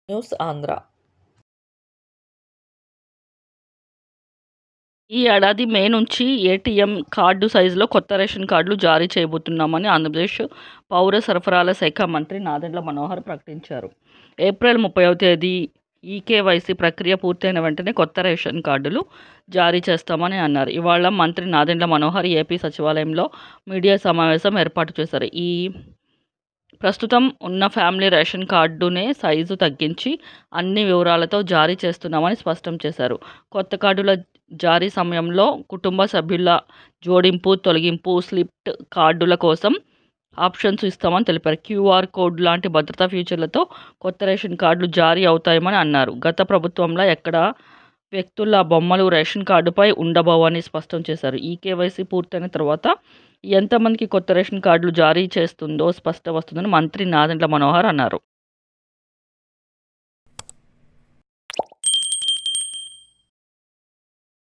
News Andhra. ఈ ఏడాది మే నుంచి ఏటీఎం కార్డు సైజులో కొత్త రేషన్ కార్డులు జారీ చేయబోతున్నామని ఆంధ్రప్రదేశ్ పౌర సరఫరాల శాఖ మంత్రి నాదెండ్ల మనోహర్ ప్రకటించారు. ఏప్రిల్ 30వ తేదీ ఈకేవైసీ ప్రక్రియ పూర్తయిన వెంటనే కొత్త రేషన్ కార్డులు జారీ చేస్తామని అన్నారు. ఇవాళ మంత్రి నాదెండ్ల మనోహర్ ఏపీ సచివాలయంలో మీడియా సమావేశం ఏర్పాటు చేశారు. ప్రస్తుతం ఉన్న ఫ్యామిలీ రేషన్ కార్డునే సైజు తగ్గించి అన్ని వివరాలతో జారీ చేస్తున్నామని స్పష్టం చేశారు. కొత్త కార్డుల జారీ సమయంలో కుటుంబ సభ్యుల జోడింపు, తొలగింపు, స్లిప్డ్ కార్డుల కోసం ఆప్షన్స్ ఇస్తామని తెలిపారు. క్యూఆర్ కోడ్ లాంటి భద్రతా ఫీచర్లతో కొత్త రేషన్ కార్డులు జారీ అవుతాయని అన్నారు. గత ప్రభుత్వంలో ఎక్కడ వ్యక్తుల బొమ్మలు రేషన్ కార్డుపై ఉండబోవని స్పష్టం చేశారు. ఈకేవైసీ పూర్తయిన తర్వాత ఎంతమందికి కొత్త రేషన్ కార్డులు జారీ చేస్తుందో స్పష్టం వస్తుందని మంత్రి నాదెండ్ల మనోహర్ అన్నారు.